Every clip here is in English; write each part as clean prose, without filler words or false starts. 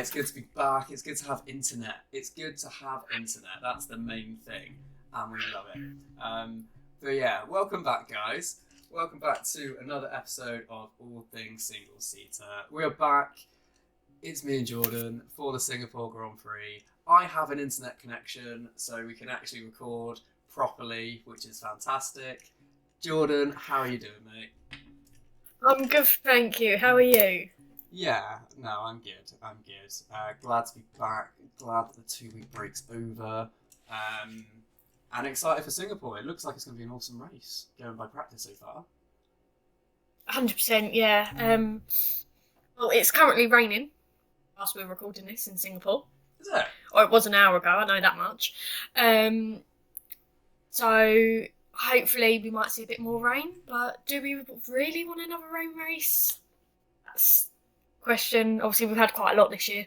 it's good to be back. It's good to have internet. It's good to have internet. That's the main thing, and we love it. But yeah, welcome back, guys. Welcome back to another episode of All Things Single Seater. We're back. It's me and Jordan for the Singapore Grand Prix. I have an internet connection, so we can actually record properly, which is fantastic. Jordan, how are you doing, mate? I'm good, thank you. How are you? Yeah, no, I'm good. Glad to be back. Glad that the 2 week break's over. And excited for Singapore. It looks like it's going to be an awesome race, going by practice so far. 100%, yeah. Well, it's currently raining whilst we're recording this in Singapore. Is it? Or it was an hour ago, I know that much. So hopefully we might see a bit more rain, but do we really want another rain race? That's the question. Obviously, we've had quite a lot this year.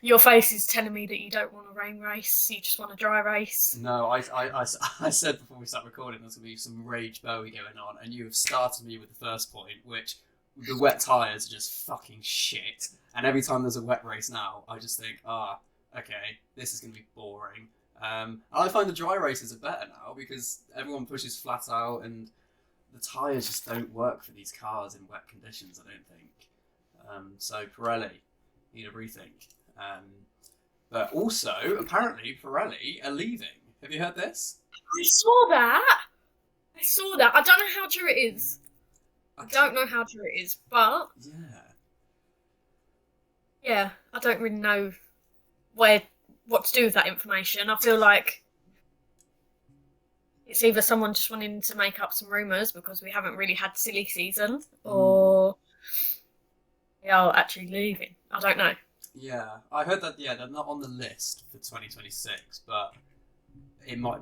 Your face is telling me that you don't want a rain race, you just want a dry race. No, I said before we start recording there's going to be some rage Bowie going on, and you have started me with the first point, which the wet tyres are just fucking shit. And every time there's a wet race now, I just think, okay, this is going to be boring. And I find the dry races are better now because everyone pushes flat out and the tyres just don't work for these cars in wet conditions, I don't think. So Pirelli need a rethink. But also, apparently, Pirelli are leaving. Have you heard this? I saw that. I don't know how true it is. I don't know how true it is, but yeah, I don't really know what to do with that information. I feel like it's either someone just wanting to make up some rumours because we haven't really had silly season, or they are actually leaving. I don't know. Yeah, I heard that. Yeah, they're not on the list for 2026, but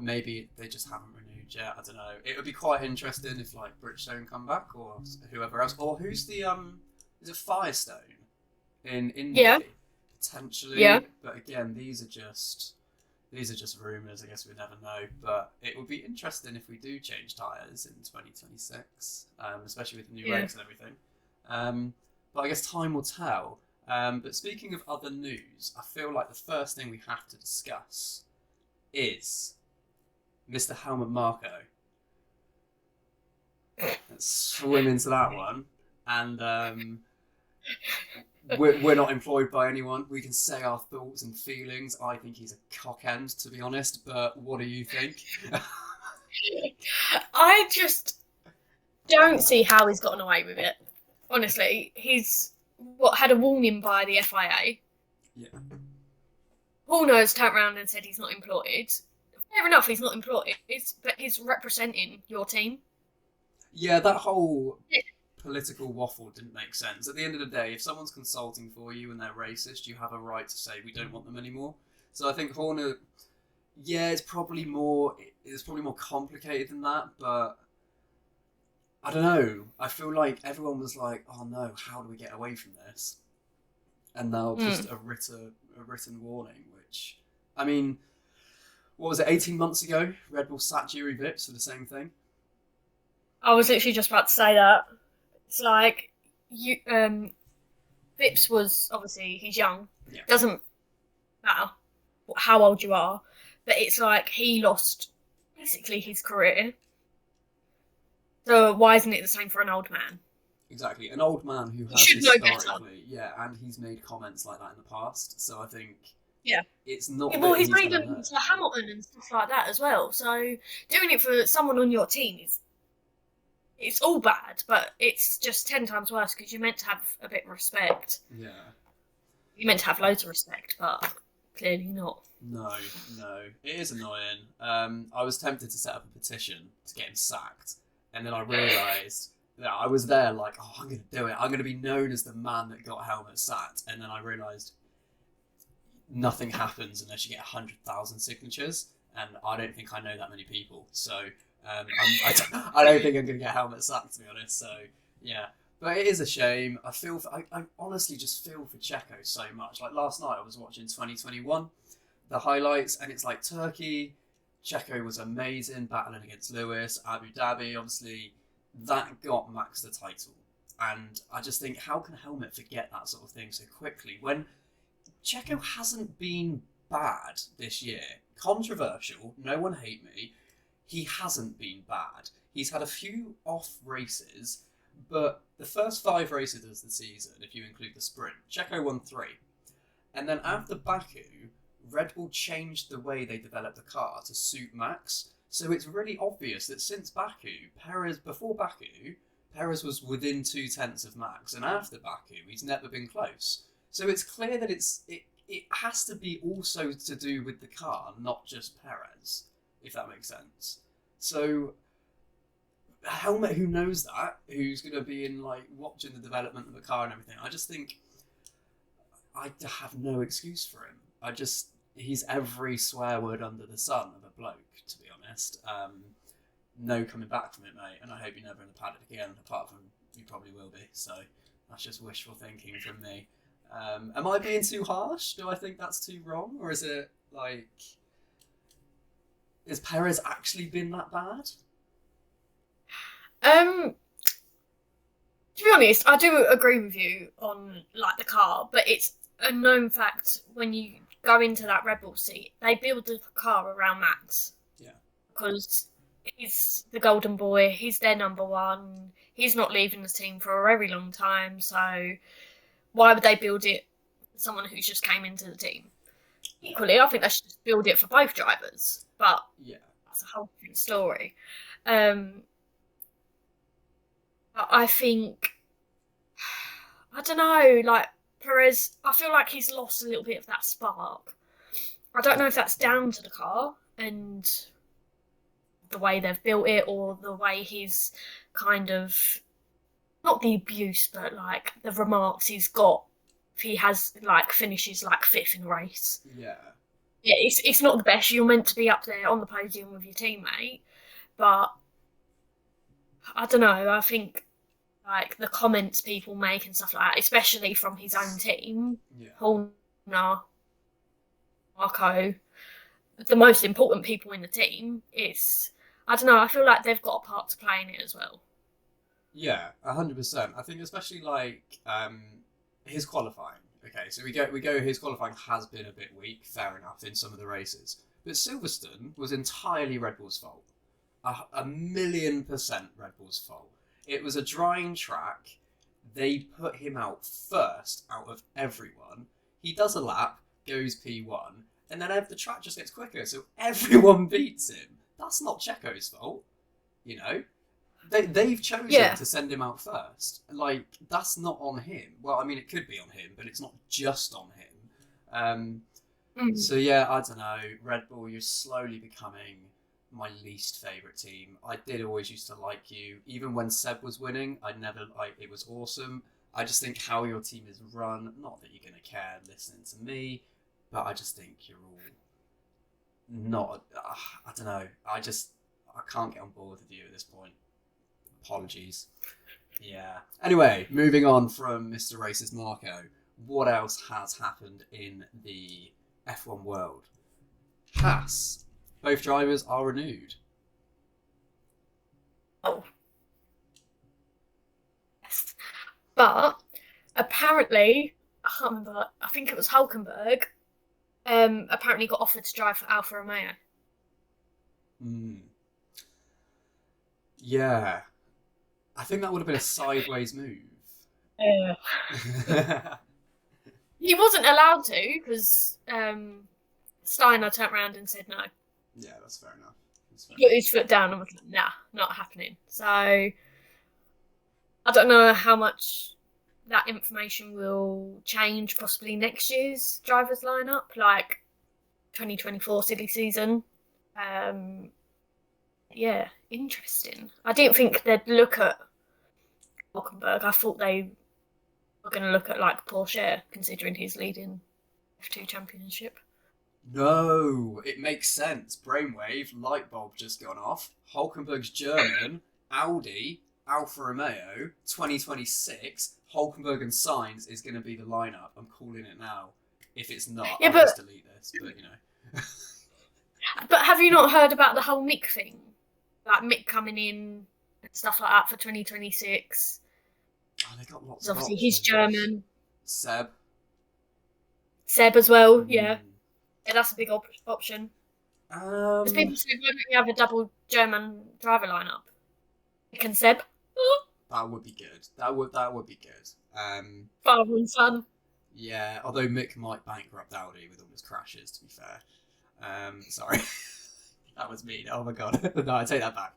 maybe they just haven't renewed yet. I don't know. It would be quite interesting if like Bridgestone come back or whoever else, or who's the is it Firestone in India? Yeah. Potentially. Yeah. But again, these are just rumours. I guess we never know. But it would be interesting if we do change tyres in 2026, especially with the new regs and everything. But I guess time will tell. But speaking of other news, I feel like the first thing we have to discuss is Mr. Helmut Marko. Let's swim into that one. And we're not employed by anyone. We can say our thoughts and feelings. I think he's a cockend, to be honest. But what do you think? I just don't see how he's gotten away with it. Honestly, he's had a warning by the FIA. Yeah. Horner has turned around and said he's not employed. Fair enough, he's not employed, but he's representing your team. Yeah, that whole political waffle didn't make sense. At the end of the day, if someone's consulting for you and they're racist, you have a right to say we don't want them anymore. So I think Horner, it's probably more complicated than that, but I don't know. I feel like everyone was like, "Oh no, how do we get away from this?" And now just a written warning. Which, I mean, what was it? 18 months ago, Red Bull sacked Yuri Vips for the same thing. I was literally just about to say that. It's like Vips was obviously he's young. Yeah. Doesn't matter how old you are, but it's like he lost basically his career. So why isn't it the same for an old man? Exactly, an old man who has historically, and he's made comments like that in the past. So I think, it's not. Well, he's made them to Hamilton and stuff like that as well. So doing it for someone on your team it's all bad, but it's just 10 times worse because you're meant to have a bit of respect. Yeah. You're meant to have loads of respect, but clearly not. No, it is annoying. I was tempted to set up a petition to get him sacked. And then I realised that I was there like, I'm going to do it. I'm going to be known as the man that got Helmut sacked. And then I realised nothing happens unless you get 100,000 signatures. And I don't think I know that many people. So I don't think I'm going to get Helmut sacked, to be honest. So, yeah. But it is a shame. I honestly just feel for Checo so much. Like last night I was watching 2021, the highlights, and it's like Turkey, Checo was amazing, battling against Lewis. Abu Dhabi, obviously, that got Max the title. And I just think, how can Helmut forget that sort of thing so quickly? When Checo hasn't been bad this year. Controversial, no one hate me. He hasn't been bad. He's had a few off races, but the first 5 races of the season, if you include the sprint, Checo won 3. And then after Baku, Red Bull changed the way they developed the car to suit Max. So it's really obvious that since before Baku, Perez was within 0.2 of Max, and after Baku, he's never been close. So it's clear that it has to be also to do with the car, not just Perez, if that makes sense. So Helmet, who knows that, who's going to be in like watching the development of the car and everything, I just think I have no excuse for him. He's every swear word under the sun of a bloke, to be honest. No coming back from it, mate, and I hope you're never in the paddock again, apart from you probably will be, so that's just wishful thinking from me. Am I being too harsh? Do I think that's too wrong? Or is it, like... Has Perez actually been that bad? To be honest, I do agree with you on, like, the car, but it's a known fact when you go into that Red Bull seat, they build the car around Max. Yeah. Because he's the golden boy, he's their number one, he's not leaving the team for a very long time, so why would they build it for someone who's just came into the team? Equally, I think they should just build it for both drivers, but yeah, that's a whole different story. I think, I don't know, like, Perez, I feel like he's lost a little bit of that spark. I don't know if that's down to the car and the way they've built it, or the way he's kind of, not the abuse, but like the remarks he's got if he has like finishes like 5th in a race. Yeah. Yeah, it's not the best. You're meant to be up there on the podium with your teammate, but I don't know. I think like the comments people make and stuff like that, especially from his own team, Horner, Marco, the most important people in the team, I don't know, I feel like they've got a part to play in it as well. Yeah, 100%. I think especially like his qualifying. Okay, so we go. His qualifying has been a bit weak, fair enough, in some of the races. But Silverstone was entirely Red Bull's fault. 1,000,000% Red Bull's fault. It was a drying track. They put him out first out of everyone. He does a lap, goes P1, and then the track just gets quicker, so everyone beats him. That's not Checo's fault, you know? They've chosen to send him out first. Like, that's not on him. Well, I mean, it could be on him, but it's not just on him. So, yeah, I don't know. Red Bull, you're slowly becoming my least favourite team. I did always used to like you. Even when Seb was winning, it was awesome. I just think how your team is run, not that you're going to care listening to me, but I just think you're all not... I don't know. I can't get on board with you at this point. Apologies. Yeah. Anyway, moving on from Mr. Racist Marco, what else has happened in the F1 world? Haas. Both drivers are renewed. Oh. Yes. But apparently, I can't remember, I think it was Hulkenberg, apparently got offered to drive for Alfa Romeo. Yeah. I think that would have been a sideways move. He wasn't allowed to, because Steiner turned around and said no. Yeah, that's fair enough. Put his foot down and was like, nah, not happening. So, I don't know how much that information will change possibly next year's drivers lineup, like 2024 silly season. Yeah, interesting. I didn't think they'd look at Hulkenberg. I thought they were going to look at like Porsche, considering he's leading F2 championship. No, it makes sense. Brainwave, light bulb just gone off. Hulkenberg's German, Audi, Alfa Romeo, 2026. Hulkenberg and Sainz is going to be the lineup. I'm calling it now. If it's not, I'll just delete this. But you know. But have you not heard about the whole Mick thing? Like Mick coming in and stuff like that for 2026. Oh, they got lots. Obviously, he's German. Seb Seb as well, yeah. Mm. Yeah, that's a big option. Because Um, people say, why don't you have a double German driver lineup? Nick and Seb. Oh, that would be good. That would be good. father and son. Yeah. Although Mick might bankrupt Audi with all his crashes. To be fair. Sorry, that was mean. Oh my god. No, I take that back.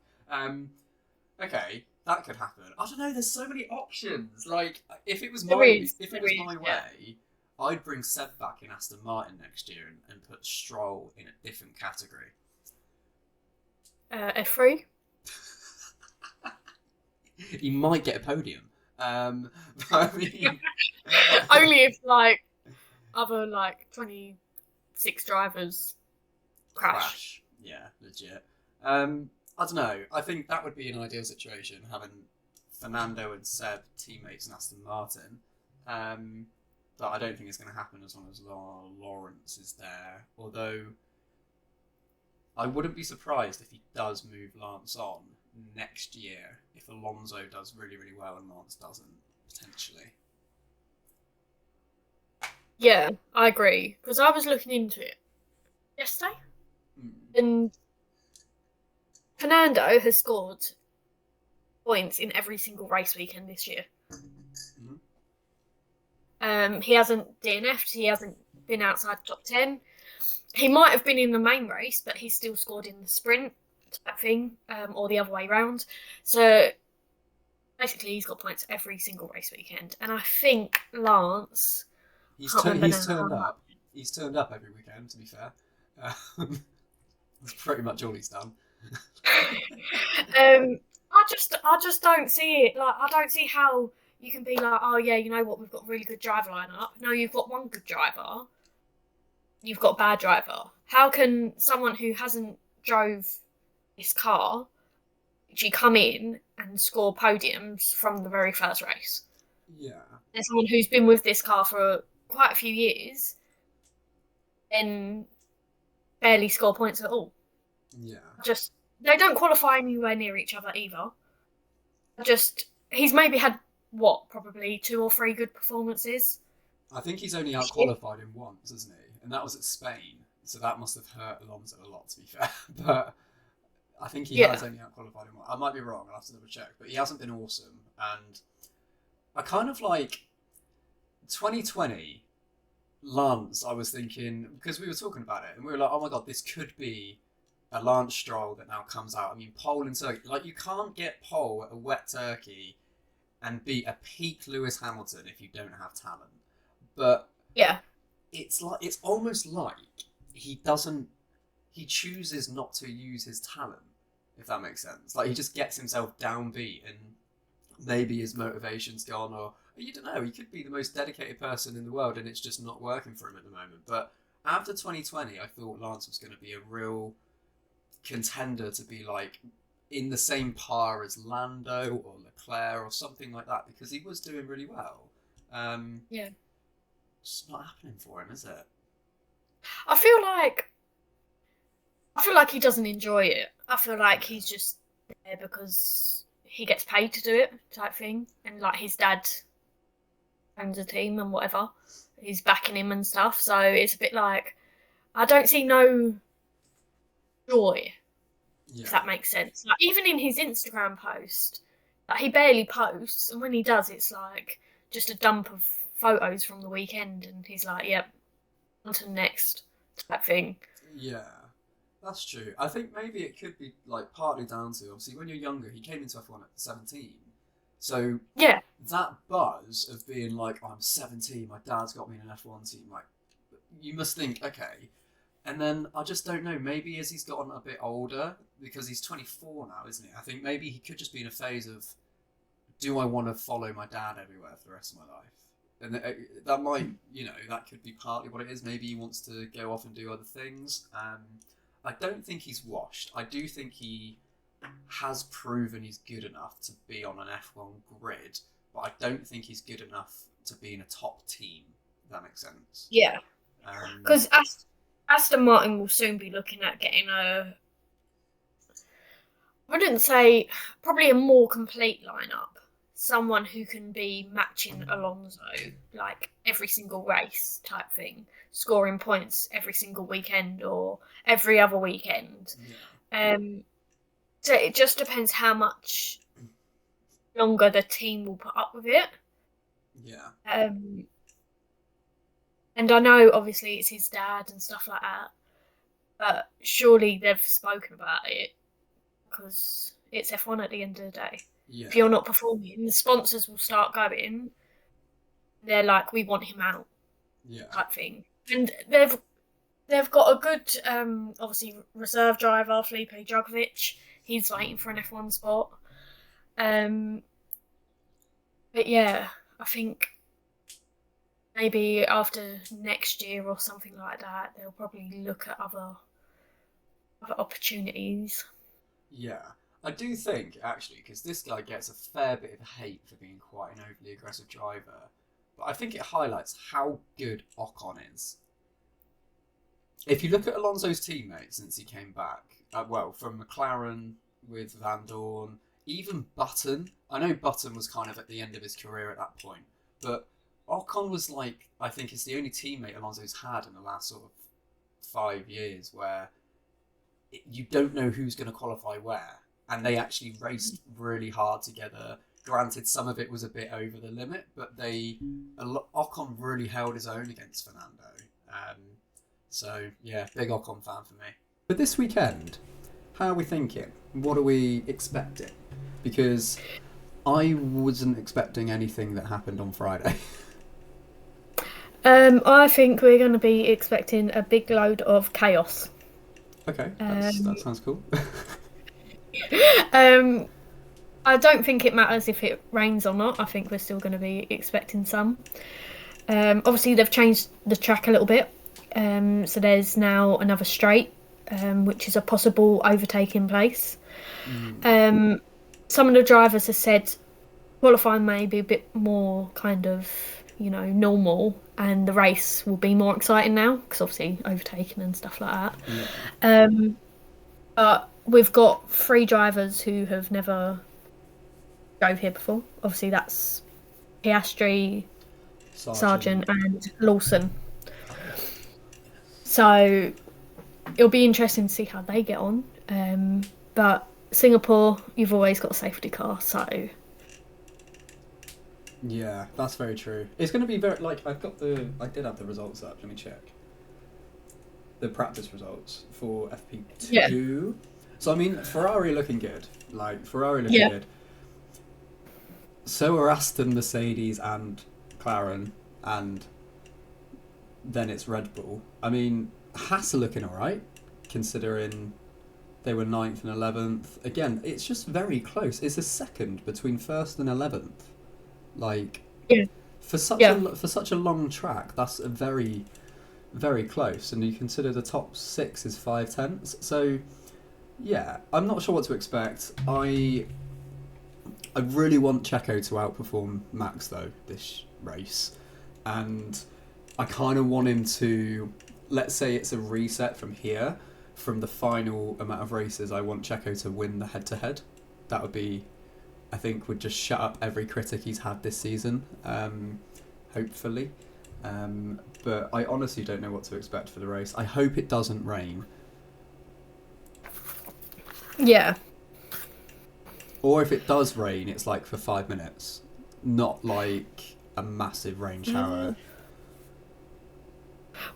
Okay, that could happen. I don't know. There's so many options. Like, There is. if it There was is, my yeah. way, I'd bring Seb back in Aston Martin next year and put Stroll in a different category. F3. He might get a podium. But I mean, Only if, like, other, like, 26 drivers crash. Yeah, legit. I don't know. I think that would be an ideal situation, having Fernando and Seb teammates in Aston Martin. But I don't think it's going to happen as long as Lawrence is there. Although I wouldn't be surprised if he does move Lance on next year if Alonso does really, really well and Lance doesn't, potentially. Yeah, I agree. Because I was looking into it yesterday, and Fernando has scored points in every single race weekend this year. He hasn't DNF'd, he hasn't been outside the top 10. He might have been in the main race, but he's still scored in the sprint type thing, or the other way round. So basically, he's got points every single race weekend. And I think Lance. He's turned up. He's turned up every weekend, to be fair. That's pretty much all he's done. I just don't see it. Like, I don't see how you can be like, oh yeah, you know what, we've got a really good driver lineup. No, you've got one good driver. You've got a bad driver. How can someone who hasn't drove this car actually come in and score podiums from the very first race? Yeah. There's someone who's been with this car for quite a few years and barely score points at all. Yeah. Just they don't qualify anywhere near each other either. Just he's maybe had probably 2 or 3 good performances. I think he's only out-qualified him once, isn't he? And that was at Spain, so that must have hurt Alonso a lot, to be fair. But I think he has only out-qualified him once. I might be wrong, I'll have to double check. But he hasn't been awesome. And I kind of like 2020 Lance, I was thinking, because we were talking about it, and we were like, oh my god, this could be a Lance Stroll that now comes out. I mean, pole in Turkey. Like, you can't get pole at a wet Turkey and beat a peak Lewis Hamilton if you don't have talent. But yeah, it's almost like he chooses not to use his talent, if that makes sense. Like, he just gets himself downbeat and maybe his motivation's gone, or you don't know, he could be the most dedicated person in the world and it's just not working for him at the moment. But after 2020, I thought Lance was going to be a real contender to be like in the same par as Lando or Leclerc or something like that, because he was doing really well. Yeah. It's not happening for him, is it? I feel like he doesn't enjoy it. I feel like he's just there because he gets paid to do it, type thing. And like his dad owns a team and whatever, he's backing him and stuff. So it's a bit like I don't see no joy, if that makes sense. Like, even in his Instagram post, like, he barely posts, and when he does, it's like just a dump of photos from the weekend, and he's like, "Yep, on to the next," type thing. Yeah, that's true. I think maybe it could be like partly down to, obviously, when you're younger, he came into F1 at 17, so yeah, that buzz of being like, oh, I'm 17, my dad's got me in an F1 team, like, you must think, okay. And then I just don't know, maybe as he's gotten a bit older, because he's 24 now, isn't he? I think maybe he could just be in a phase of, do I want to follow my dad everywhere for the rest of my life? And that might, that could be partly what it is. Maybe he wants to go off and do other things. I don't think he's washed. I do think he has proven he's good enough to be on an F1 grid, but I don't think he's good enough to be in a top team, if that makes sense. Yeah. Because Aston Martin will soon be looking at getting I wouldn't say, probably a more complete lineup. someone who can be matching Alonso like every single race type thing, scoring points every single weekend or every other weekend. Yeah. So it just depends how much longer the team will put up with it. Yeah. And I know obviously it's his dad and stuff like that, but surely they've spoken about it because it's F1 at the end of the day. Yeah. If you're not performing, the sponsors will start going. They're like, we want him out, Yeah. type thing. And they've got a good, obviously reserve driver, Felipe Drugovich. He's waiting for an F1 spot. But yeah, I think maybe after next year or something like that, they'll probably look at other opportunities. Yeah. I do think, actually, because this guy gets a fair bit of hate for being quite an overly aggressive driver, but I think it highlights how good Ocon is. If you look at Alonso's teammates since he came back, from McLaren with Van Dorn, even Button. I know Button was kind of at the end of his career at that point, but Ocon was like, I think it's the only teammate Alonso's had in the last sort of 5 years where you don't know who's going to qualify where. And they actually raced really hard together. Granted, some of it was a bit over the limit, but Ocon really held his own against Fernando. So, yeah, big Ocon fan for me. But this weekend, how are we thinking? What are we expecting? Because I wasn't expecting anything that happened on Friday. I think we're going to be expecting a big load of chaos. Okay, that sounds cool. I don't think it matters if it rains or not. I think we're still going to be expecting some. Obviously, they've changed the track a little bit. So there's now another straight, which is a possible overtaking place. Some of the drivers have said qualifying may be a bit more kind of, normal, and the race will be more exciting now because obviously overtaking and stuff like that. Yeah. But we've got 3 drivers who have never drove here before. Obviously, that's Piastri, Sargent and Lawson. So it'll be interesting to see how they get on. But Singapore, you've always got a safety car, so... Yeah, that's very true. It's going to be very, I did have the results up, let me check. The practice results for FP2. Yeah. So, I mean, Ferrari looking good. Good. So are Aston, Mercedes and McLaren, and then it's Red Bull. I mean, Haas are looking alright, considering they were 9th and 11th. Again, it's just very close. It's a second between 1st and 11th. For such a long track, that's a very, very close. And you consider the top 6 is 5/10. So, yeah, I'm not sure what to expect. I really want Checo to outperform Max though this race, and I kind of want him to. Let's say it's a reset from here, from the final amount of races. I want Checo to win the head-to-head. That would be, I think, would just shut up every critic he's had this season, hopefully. But I honestly don't know what to expect for the race. I hope it doesn't rain. Yeah. Or if it does rain, it's like for 5 minutes, not like a massive rain shower.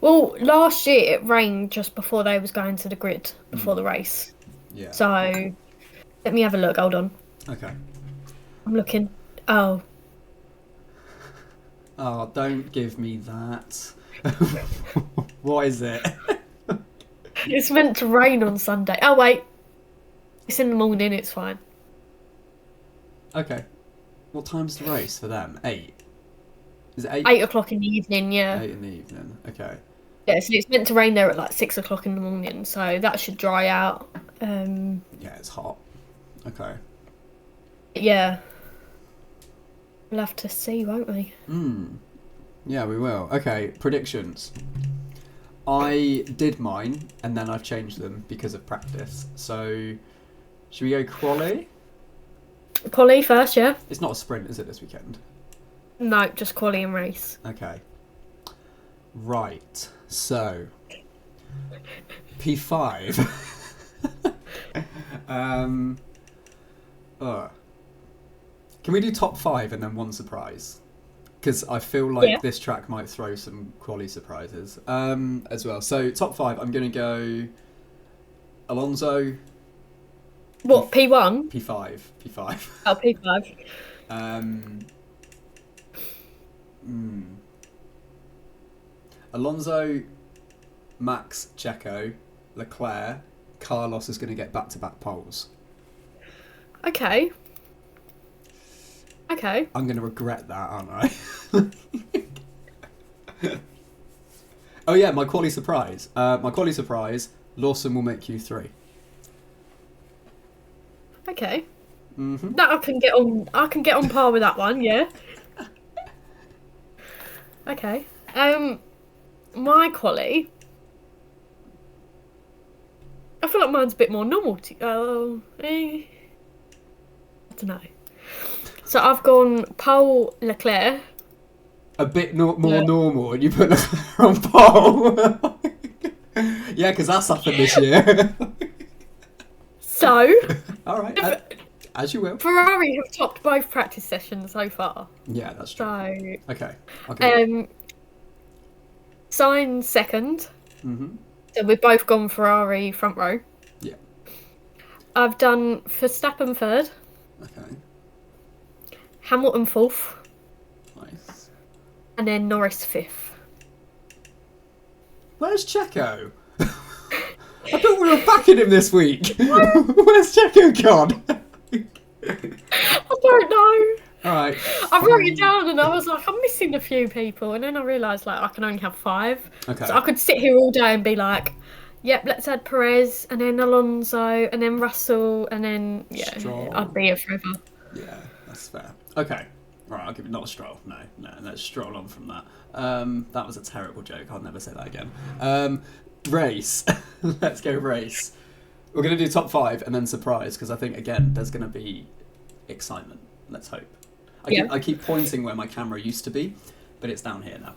Well, last year it rained just before they was going to the grid, before the race. Yeah. So, let me have a look. Hold on. Okay. I'm looking. Oh. Oh, don't give me that. What is it? It's meant to rain on Sunday. Oh, wait. It's in the morning, it's fine. Okay. What time's the race for them? 8? Is it 8? 8 o'clock in the evening, yeah. 8 in the evening, okay. Yeah, so it's meant to rain there at like 6 o'clock in the morning, so that should dry out. Yeah, it's hot. Okay. Yeah. We'll have to see, won't we? Yeah, we will. Okay, predictions. I did mine, and then I've changed them because of practice. So, should we go quali? Quali first, yeah. It's not a sprint, is it, this weekend? No, just quali and race. Okay. Right. So, P5. Can we do top 5 and then one surprise? Because I feel like this track might throw some quali surprises as well. So top 5, I'm going to go Alonso. What, P1? P5. Oh, P5. Alonso, Max, Checo, Leclerc, Carlos is going to get back-to-back poles. Okay. I'm going to regret that, aren't I? Oh yeah, my quali surprise. Lawson will make Q3. Okay. Mm-hmm. That I can get on par with that one, yeah. Okay. My quali. I feel like mine's a bit more normal. I don't know. So I've gone Paul Leclerc. A bit more normal, and you put Leclerc on pole. Yeah, because that's happened this year. So. All right. As you will. Ferrari have topped both practice sessions so far. Yeah, that's true. So. Okay. Sainz second. Mm-hmm. So we've both gone Ferrari front row. Yeah. I've done Verstappen third. Okay. Hamilton fourth. Nice. And then Norris fifth. Where's Checo? I thought we were backing him this week. Where's Checo gone? I don't know. Alright. I wrote it down and I was like, I'm missing a few people. And then I realised like I can only have 5. Okay. So I could sit here all day and be like, yep, let's add Perez and then Alonso and then Russell and then, Stroll. I'd be here forever. Yeah, that's fair. Okay. Right, I'll give it not a Stroll. No, let's stroll on from that. That was a terrible joke. I'll never say that again. Race. Let's go race. We're going to do top 5 and then surprise because I think, again, there's going to be excitement. Let's hope. I keep pointing where my camera used to be, but it's down here now.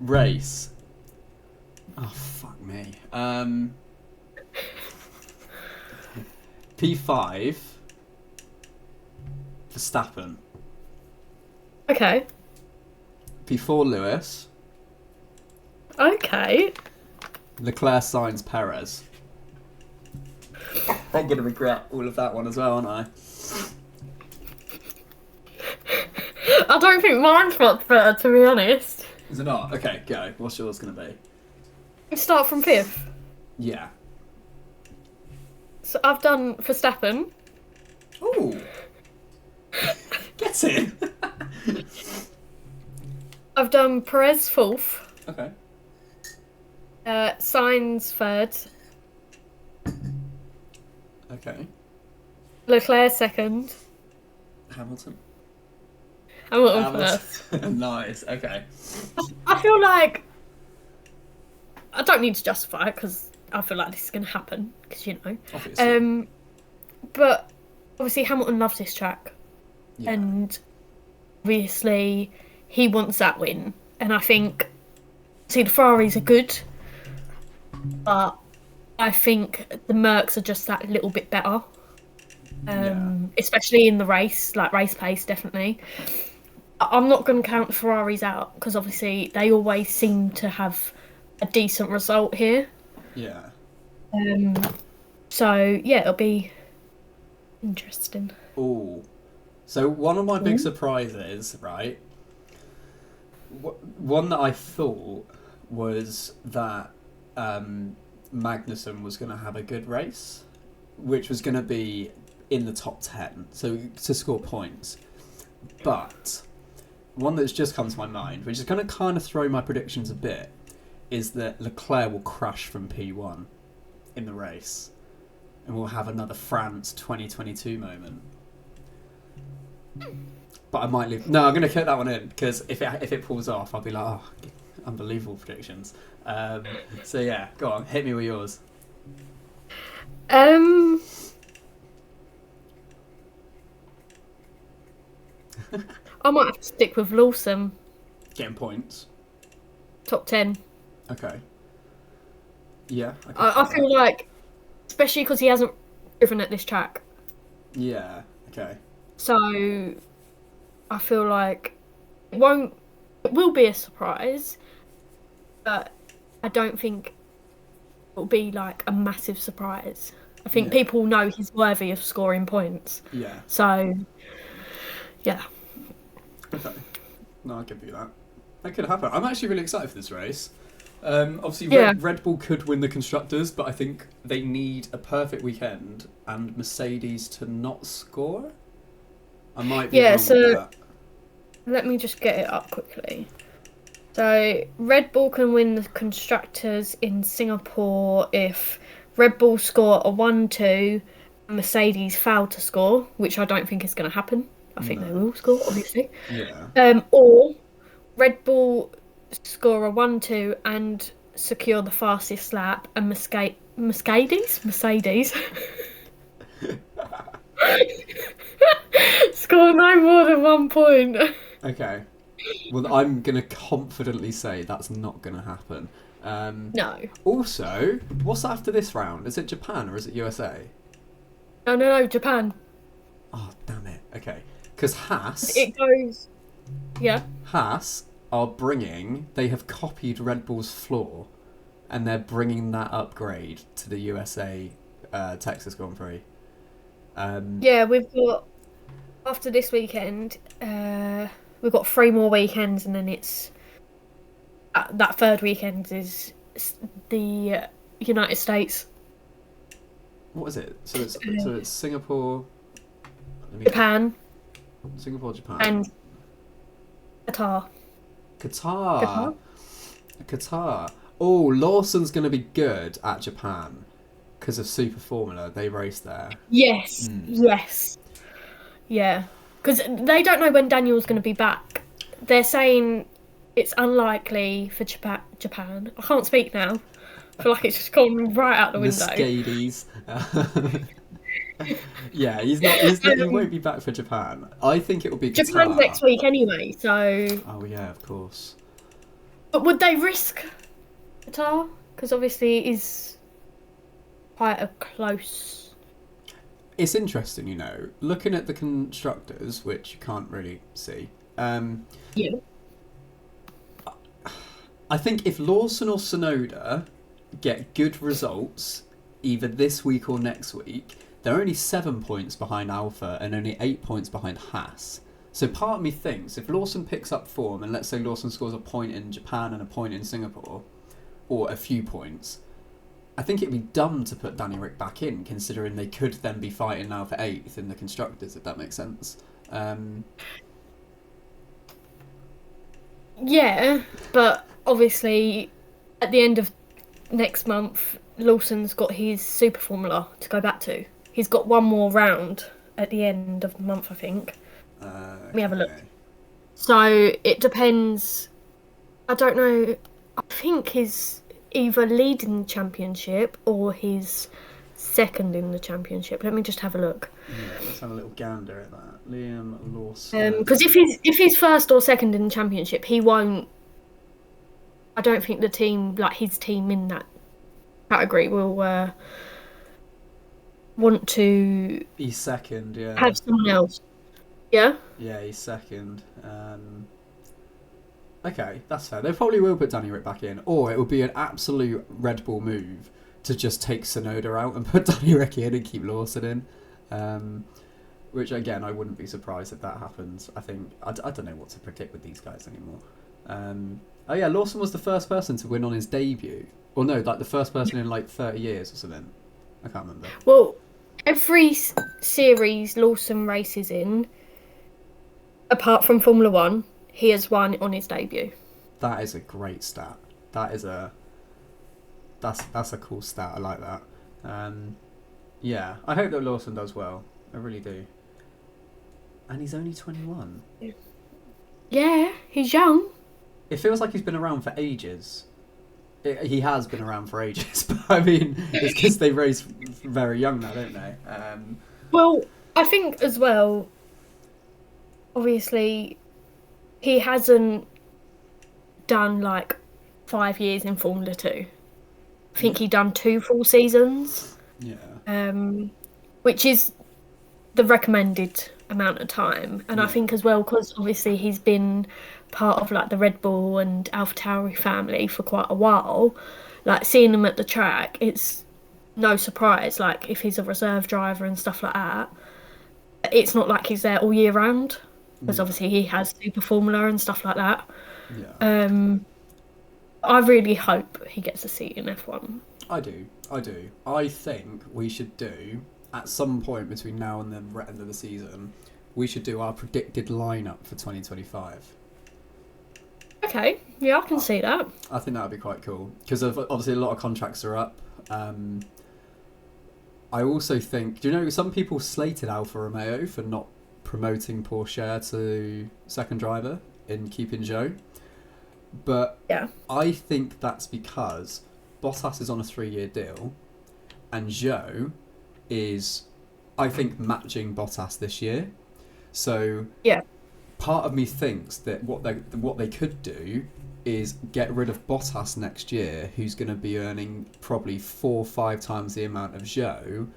Race. Oh, fuck me. P5. Verstappen. Okay. P4 Lewis. Okay. Leclerc, Sainz, Perez. I'm going to regret all of that one as well, aren't I? I don't think mine's much better, to be honest. Is it not? Okay, go. What's yours going to be? Start from 5th. Yeah. So I've done Verstappen. Ooh. Get in. I've done Perez 4th. Okay. Sainz 3rd. Okay. Leclerc 2nd. Hamilton 1st. Nice. Okay. I feel like I don't need to justify it because I feel like this is going to happen because Obviously. But obviously Hamilton loves this track, and obviously he wants that win. And I think, see, the Ferraris are good, but I think the Mercs are just that little bit better. Especially in the race, like race pace, definitely. I'm not going to count the Ferraris out because obviously they always seem to have a decent result here. Yeah. So yeah, it'll be interesting. Ooh. So one of my big surprises, right? One that I thought was that Magnussen was going to have a good race, which was going to be in the top 10, so to score points. But one that's just come to my mind, which is going to kind of throw my predictions a bit, is that Leclerc will crash from P1 in the race, and we'll have another France 2022 moment. But I might leave. No, I'm going to cut that one in because if it pulls off, I'll be like, oh, unbelievable predictions. So yeah, go on, hit me with yours. I I might have to stick with Lawson. Getting points. Top 10. Okay. Yeah. I feel like, especially because he hasn't driven at this track. Yeah. Okay. So I feel like it will be a surprise, but I don't think it'll be like a massive surprise. I think people know he's worthy of scoring points. Yeah. So, yeah. Okay. No, I'll give you that. That could happen. I'm actually really excited for this race. Obviously, Red Bull could win the Constructors, but I think they need a perfect weekend and Mercedes to not score. I might be wrong with that. Let me just get it up quickly. So, Red Bull can win the Constructors in Singapore if Red Bull score a 1-2 and Mercedes fail to score, which I don't think is going to happen. I think they will score, obviously. Yeah. Or Red Bull score a 1-2 and secure the fastest lap, and Mercedes score no more than 1 point. Okay. Well, I'm going to confidently say that's not going to happen. No. Also, what's after this round? Is it Japan or is it USA? No, Japan. Oh, damn it. Okay. Because Haas... It goes... Yeah. Haas they have copied Red Bull's floor, and they're bringing that upgrade to the USA Texas Grand Prix. Yeah, we've got... After this weekend, we've got 3 more weekends, and then it's... that third weekend is the United States. What is it? So it's Singapore... Japan. Singapore, Japan. And Qatar. Qatar. Oh, Lawson's going to be good at Japan because of Super Formula. They race there. Yes. Yeah. Because they don't know when Daniel's going to be back. They're saying it's unlikely for Japan. I can't speak now. I feel like it's just gone right out the window. Mercedes. Yeah, he's not. He won't be back for Japan. I think it will be Qatar. Japan's next week anyway, so. Oh yeah, of course. But would they risk Qatar? Because obviously it is quite a close. It's interesting, looking at the constructors, which you can't really see. Yeah. I think if Lawson or Tsunoda get good results, either this week or next week, they're only 7 points behind Alpha and only 8 points behind Haas. So part of me thinks if Lawson picks up form, and let's say Lawson scores a point in Japan and a point in Singapore, or a few points, I think it'd be dumb to put Danny Rick back in, considering they could then be fighting now for 8th in the Constructors, if that makes sense. Yeah, but obviously at the end of next month, Lawson's got his Super Formula to go back to. He's got one more round at the end of the month, I think. Let me have a look. So it depends. I don't know. I think he's either leading the championship or he's second in the championship. Let me just have a look. Yeah, let's have a little gander at that. Liam Lawson. Because if he's first or second in the championship, he won't. I don't think the team, like his team in that category, will want to. He's second, yeah. Have someone else. Yeah. Yeah, he's second. Okay, that's fair. They probably will put Danny Rick back in, or it will be an absolute Red Bull move to just take Tsunoda out and put Danny Rick in and keep Lawson in. Which again, I wouldn't be surprised if that happens. I think I don't know what to predict with these guys anymore. Oh yeah, Lawson was the first person to win on his debut, or no, like the first person in like 30 years or something. I can't remember. Well, every series Lawson races in, apart from Formula 1, he has won on his debut. That is a great stat. That's a cool stat. I like that. Yeah, I hope that Lawson does well. I really do. And he's only 21. Yeah, he's young. It feels like he's been around for ages. He has been around for ages, but I mean, it's because they race very young now, don't they? Well, I think as well, obviously, he hasn't done like 5 years in Formula 2. I think he done 2 full seasons, Yeah. which is the recommended amount of time. And I Yeah. think as well, because obviously he's been part of like the Red Bull and AlphaTauri family for quite a while, like seeing him at the track, it's no surprise. Like if he's a reserve driver and stuff like that, it's not like he's there all year round, because Yeah. obviously he has Super Formula and stuff like that. Yeah. I really hope he gets a seat in F1. I do. I think we should do, at some point between now and the end of the season, we should do our predicted lineup for 2025. Okay, yeah, I can see that. I think that would be quite cool because obviously a lot of contracts are up. I also think, do you know, some people slated Alfa Romeo for not promoting Porsche to second driver in keeping Zhou, but Yeah. I think that's because Bottas is on a 3-year deal, and Zhou is, I think, matching Bottas this year. So Yeah. part of me thinks that what they could do is get rid of Bottas next year, who's going to be earning probably 4 or 5 times the amount of Zhou.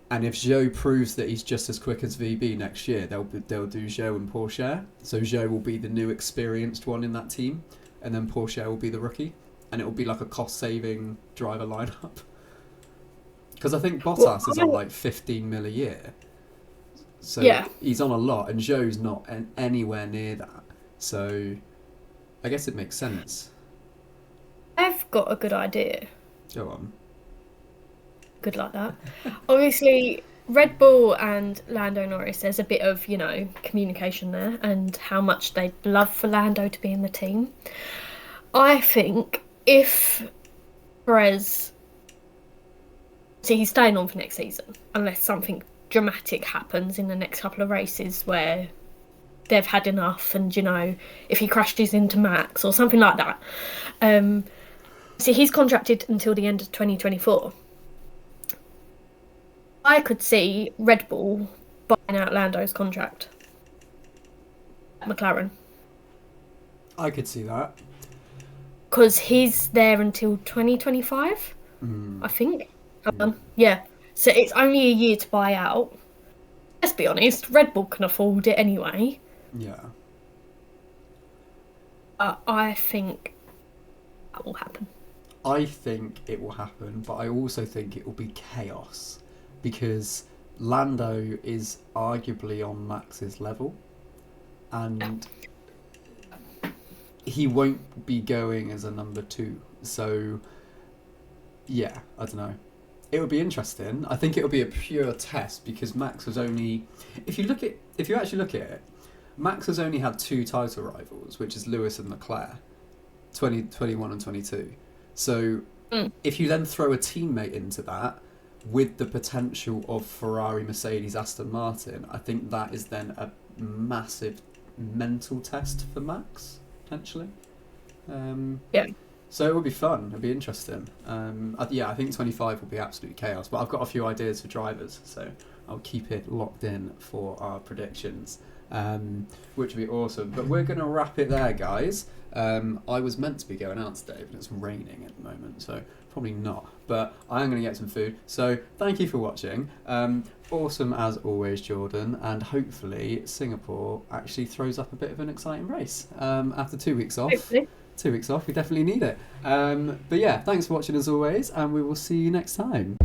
And if Zhou proves that he's just as quick as VB next year, they'll do Zhou and Porsche. So Zhou will be the new experienced one in that team, and then Porsche will be the rookie, and it will be like a cost-saving driver lineup. Because I think Bottas is on like 15 mil a year, so Yeah. he's on a lot, and Zhou's not anywhere near that. So I guess it makes sense. I've got a good idea. Go on. Good like that. Obviously, Red Bull and Lando Norris, there's a bit of, communication there and how much they'd love for Lando to be in the team. I think if Perez... See, he's staying on for next season, unless something dramatic happens in the next couple of races where they've had enough and, if he crashes into Max or something like that. See, he's contracted until the end of 2024. I could see Red Bull buying out Lando's contract. McLaren. I could see that. Because he's there until 2025, I think. Yeah. So it's only a year to buy out. Let's be honest, Red Bull can afford it anyway. Yeah. I think that will happen. I think it will happen, but I also think it will be chaos, because Lando is arguably on Max's level, and he won't be going as a number 2. So, yeah, I don't know. It would be interesting. I think it would be a pure test, because Max was only... If you actually look at it, Max has only had 2 title rivals, which is Lewis and Leclerc, 2021 and 22. So if you then throw a teammate into that, with the potential of Ferrari, Mercedes, Aston Martin, I think that is then a massive mental test for Max, potentially. Yeah. So it would be fun. It'd be interesting. I think 25 will be absolute chaos. But I've got a few ideas for drivers, so I'll keep it locked in for our predictions, which would be awesome. But we're going to wrap it there, guys. I was meant to be going out today, but it's raining at the moment, so probably not. But I am going to get some food. So thank you for watching. Awesome as always, Jordan. And hopefully Singapore actually throws up a bit of an exciting race after 2 weeks off. Hopefully. 2 weeks off, we definitely need it. But yeah, thanks for watching as always, and we will see you next time.